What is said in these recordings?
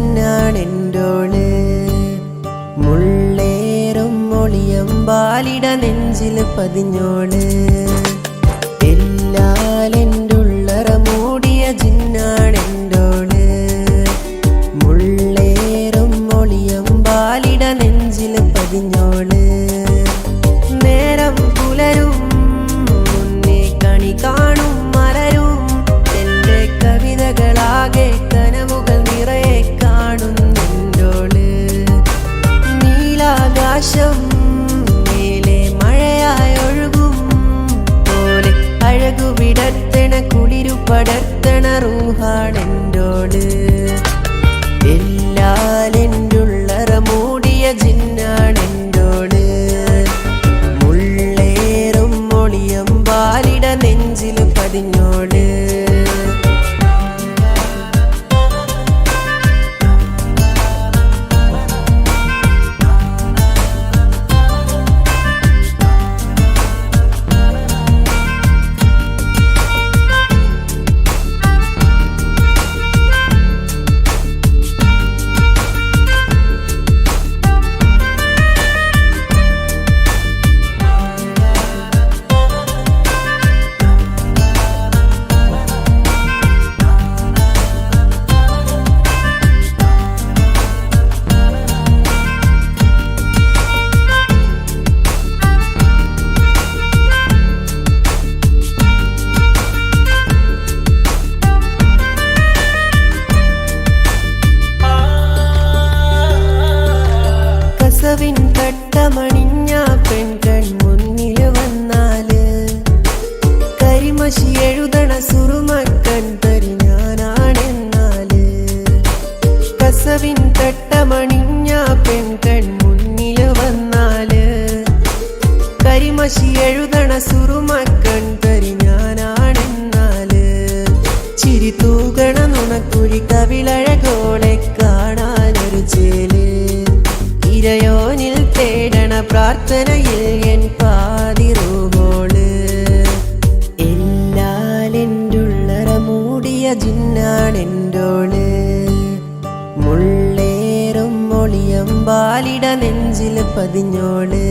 ജിന്നാണെൻ്റോള് മുള്ളേറും മൊളിയമ്പാലിട നെഞ്ചിൽ പതിഞ്ഞോള് എല്ലാലെൻ്റുള്ളറ മൂടിയ ജിന്നാണെൻ്റോള് മുള്ളേറും മൊളിയമ്പാലിട നെഞ്ചിൽ പതിഞ്ഞോള് നേരം പുലരും മുന്നേ കണി കാണും മലരും എൻ്റെ കവിതകളാകെ കനവുകൾ നിറയെ കാണുന്നെൻ്റോള് നീലാകാശം മേലെ മഴയായി ഒഴുകും പോലെ അഴകു വിടർത്തണ കുളിരു പടർത്തണ റൂഹാണെൻ്റോള് എല്ലാലെൻ്റുള്ളറ മൂടിയ ജിന്നാണെൻ്റോള് മുള്ളേറും മൊളിയമ്പാലിട നെഞ്ചിൽ പതിഞ്ഞോള് തട്ടമണിഞ്ഞ പെൺകൺ മുന്നിൽ വന്നാല് കരിമഷി എഴുതണ സുറുമക്കൺ തരി ഞാനാണെന്നാല് കസവിൻ തട്ടമണിഞ്ഞ പെൺകൺ മുന്നിൽ വന്നാല് കരിമഷി എഴുതണ സുറുമക്കൺ തരി ഞാനാണെന്നാല് ചിരി തൂകണ നുണക്കുഴി കവിളഴകോളെ കാണാനൊരു ചേല് ഇരയോനിൽ തേടണ പ്രാർത്ഥനയിൽ എൻ പാതിറൂഹോള് എല്ലാലെൻ്റുള്ളറ മൂടിയ ജിന്നാണെൻ്റോള് മുള്ളേറും മൊളിയമ്പാലിട നെഞ്ചിൽ പതിഞ്ഞോള്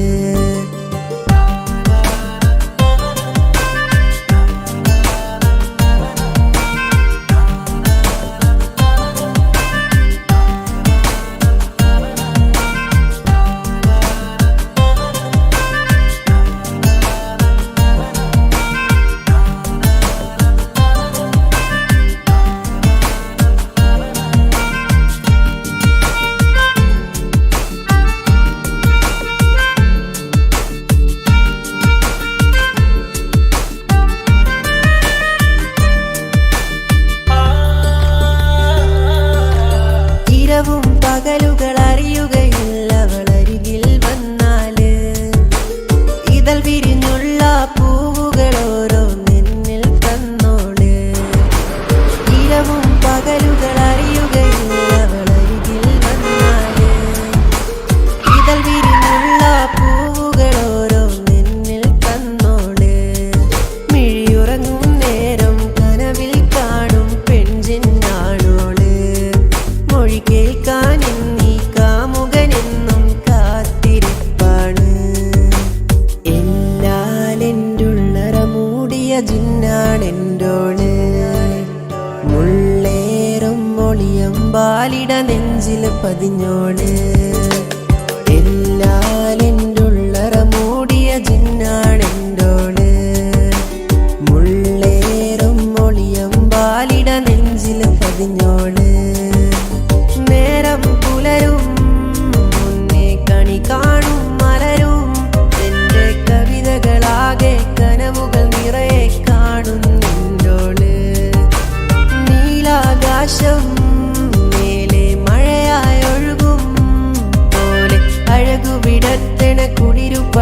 പകലുകൾ അറിയുകയില്ല അവളരികിൽ വന്നാല് ഇതൾ വിരിഞ്ഞുള്ള പൂവുകൾ ഓരോ നിന്നിൽ തന്നോള് ഇരവും പകലുകൾ അറിയുകയില്ല അവളരികിൽ വന്നാല് ഇതൾ വിരിഞ്ഞുള്ള പൂവുകൾ ഓരോ നിന്നിൽ തന്നോള് മിഴിയുറങ്ങും നേരം കനവിൽ കാണും പെൺജിന്നാണോള് മൊഴി കേൾക്കാൻ ജിന്നാണെൻ്റോള് മുള്ളേറും മൊളിയമ്പാലിട നെഞ്ചിൽ പതിഞ്ഞോള് എല്ലാലെൻ്റുള്ളറ മൂടിയ ജിന്നാണെൻ്റോള് മുള്ളേറും മൊളിയമ്പാലിട നെഞ്ചിൽ പതിഞ്ഞോള്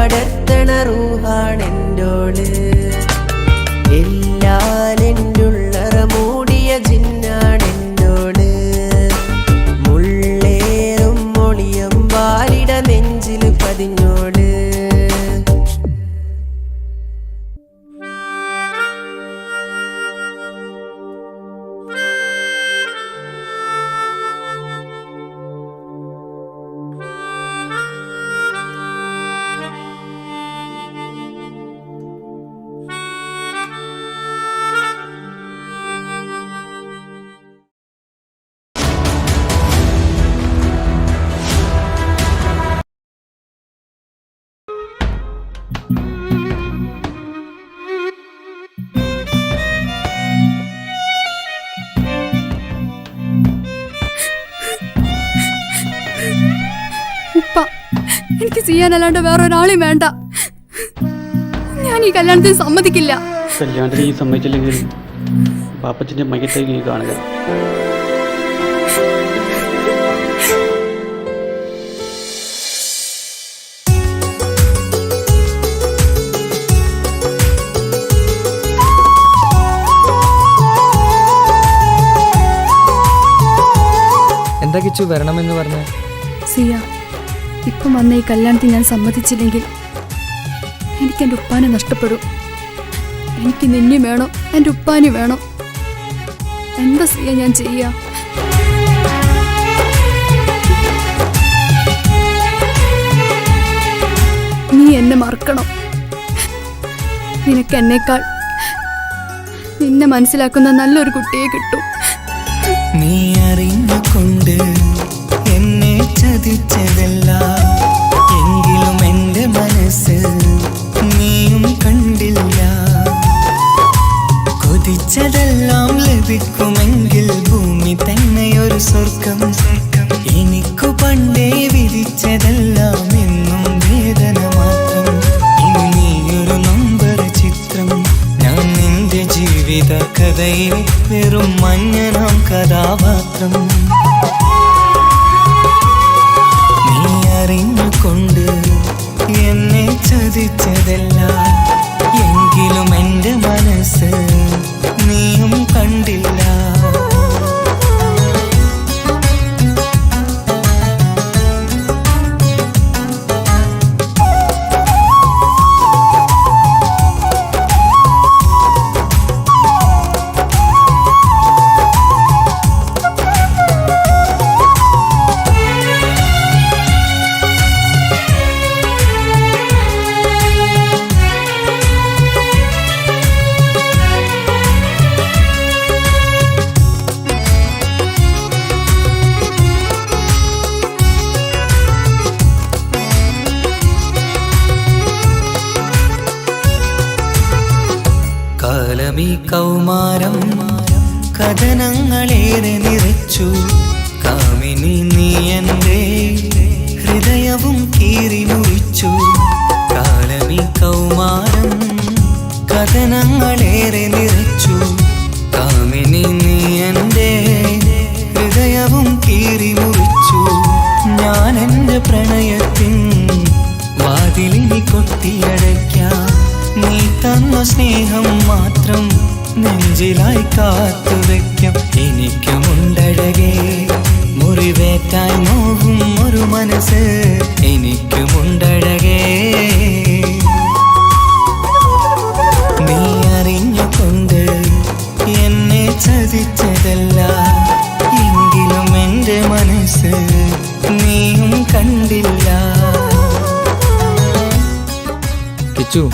പടർത്തണ റൂഹാണെൻ്റോള്. എല്ലാലെൻ്റുള്ളറ മൂടിയ ജിന്നാണെൻ്റോള്. മുള്ളേറും മൊളിയം വാലിട നെഞ്ചിൽ പതിഞ്ഞോള്. ഉപ്പ, എനിക്ക് ചെയ്യാനല്ലാണ്ട് വേറെ ഒരാളെയും വേണ്ട. ഞാൻ ഈ കല്യാണത്തിന് സമ്മതിക്കില്ല. കല്യാണത്തിന് ഈ സമ്മതിച്ചില്ലെങ്കിൽ പാപ്പച്ചൻ്റെ മയ്യത്തേക്ക് നീ കാണുക. എന്താ കിച്ചു വരണമെന്ന് പറഞ്ഞേ? സിയ, ഇപ്പം വന്ന ഈ കല്യാണത്തിന് ഞാൻ സമ്മതിച്ചില്ലെങ്കിൽ എനിക്ക് എൻ്റെ ഉപ്പാനെ നഷ്ടപ്പെടും. എനിക്ക് നിന്നെ വേണം, എൻ്റെ ഉപ്പാനെ വേണം. എന്താ സിയ ഞാൻ ചെയ്യാ? നീ എന്നെ മറക്കണം. നിനക്ക് എന്നേക്കാൾ നിന്നെ മനസ്സിലാക്കുന്ന നല്ലൊരു കുട്ടിയെ കിട്ടും. നീ അറിഞ്ഞുകൊണ്ട് എന്നെ ചതിച്ചതല്ല, എങ്കിലും എൻ്റെ മനസ്സ് നീയും കണ്ടില്ല. കൊതിച്ചതെല്ലാം ലഭിക്കുമെങ്കിൽ ഭൂമി തന്നെയൊരു സ്വർഗം. എനിക്കു പണ്ടേ വിധിച്ചതെല്ലാം എന്നും വേദന മാത്രം. ഇനി നീയൊരു നമ്പർ ചിത്രം, ഞാൻ നിന്റെ ജീവിത കഥയിൽ വെറും മഞ്ഞനാം കഥാപാത്രം. നീ അറിഞ്ഞുകൊണ്ട് എന്നെ ചതിച്ചതല്ല, എങ്കിലും എൻ്റെ മനസ്സ് നീയും കണ്ടില്ല. കാലമീ കൗമാരം കഥനങ്ങളേറെ നിറച്ചു. കാമിനി നീ എൻ്റെ ഹൃദയവും കീറി മുറിച്ചു. കാലമീ കൗമാരം കഥനങ്ങളേറെ നിറച്ചു. കാമിനി നീ എൻ്റെ ഹൃദയവും കീറി മുറിച്ചു. ഞാൻ എൻ്റെ പ്രണയത്തിൻ വാതിലിനി കൊട്ടിയടയ്ക്കാം. നീ തന്ന സ്നേഹം മാത്രം നെഞ്ചിലായി കാത്തുവെക്കാം. എനിക്കുമുണ്ടഴകേ മുറിവേറ്റായി നോവും ഒരു മനസ്സ്, എനിക്കുമുണ്ടഴകേ. നീ അറിഞ്ഞുകൊണ്ട് എന്നെ ചതിച്ചതല്ല, എങ്കിലും എൻ്റെ മനസ്സ് നീയും കണ്ടില്ല. കിച്ചു,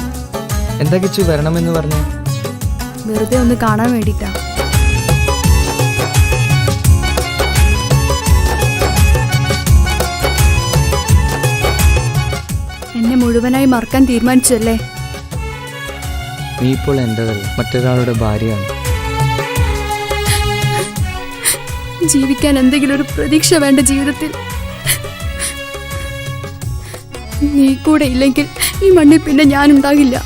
എന്താ കിച്ചു വരണമെന്ന് പറഞ്ഞു? വെറുതെ ഒന്ന് കാണാൻ വേണ്ടിട്ടാ. എന്നെ മുഴുവനായി മറക്കാൻ തീരുമാനിച്ചല്ലേ? നീ ഇപ്പോൾ എൻ്റെതല്ല, മറ്റൊരാളുടെ ഭാര്യയാണ്. ജീവിക്കാൻ എന്തെങ്കിലും ഒരു പ്രതീക്ഷ വേണ്ട ജീവിതത്തിൽ. നീ കൂടെ ഇല്ലെങ്കിൽ ഈ മണ്ണിൽ പിന്നെ ഞാനുണ്ടാകില്ല.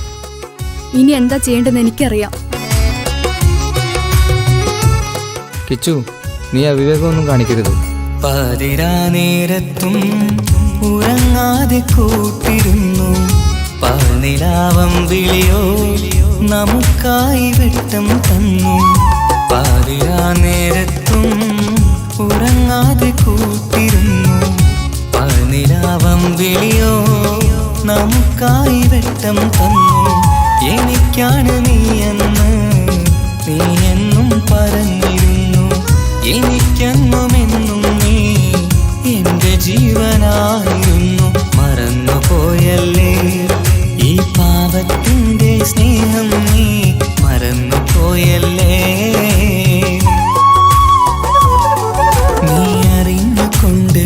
ഇനി എന്താ ചെയ്യേണ്ടതെന്ന് എനിക്കറിയാം. കിച്ചു, നീ അവിവേകമൊന്നും കാണിക്കരുത്. പാതിരാ നേരത്തും ഉറങ്ങാതെ കൂട്ടിരുന്നു പാൽനിലാവം വിളിയോ നമുക്കായി വെട്ടം തന്നു. പാതിരാ നേരത്തും ഉറങ്ങാതെ കൂട്ടിരുന്നു. പാൽനിലാവം വിളിയോ നമുക്കായി വെട്ടം തന്നു. എനിക്കാണ് നീയെന്ന് നീ എന്നും പറഞ്ഞിരുന്നു. എനിക്കെന്നുമെന്നും നീ എന്റെ ജീവനായിരുന്നു. മറന്നുപോയല്ലേ ഈ പാവത്തിന്റെ സ്നേഹം, നീ മറന്നുപോയല്ലേ. നീ അറിഞ്ഞുകൊണ്ട്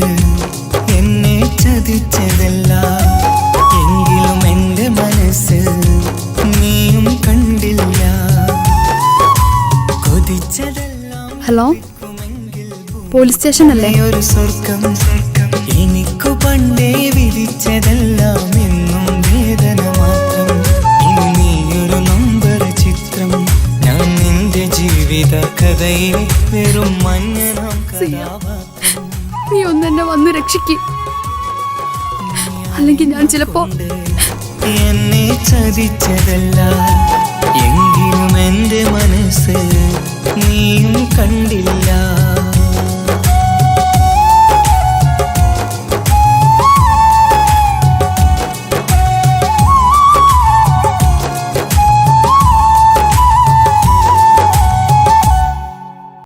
എന്നെ ചതിച്ചതല്ല, എങ്കിലും എന്റെ മനസ്സ് നീയും കണ്ടില്ല. കൊതിച്ചതെല്ലാം ഹലോ, പോലീസ് സ്റ്റേഷൻ അല്ലേ? ഒരു സ്വർഗം എനിക്കു പണ്ടേ വിധിച്ചതെല്ലാം എന്നും വേദന മാത്രം. ഇനി നീയൊരു നമ്പർ ചിത്രം, ഞാൻ നിന്റെ ജീവിത കഥയിൽ വെറും മഞ്ഞനാം കഥാപാത്രം. നീ ഒന്നെന്നെ വന്ന് രക്ഷിക്ക്, അല്ലെങ്കിൽ ഞാൻ ചിലപ്പോ എന്നെ ചതിച്ചതല്ല, എങ്കിലും എന്റെ മനസ്സ് നീയും കണ്ടില്ല.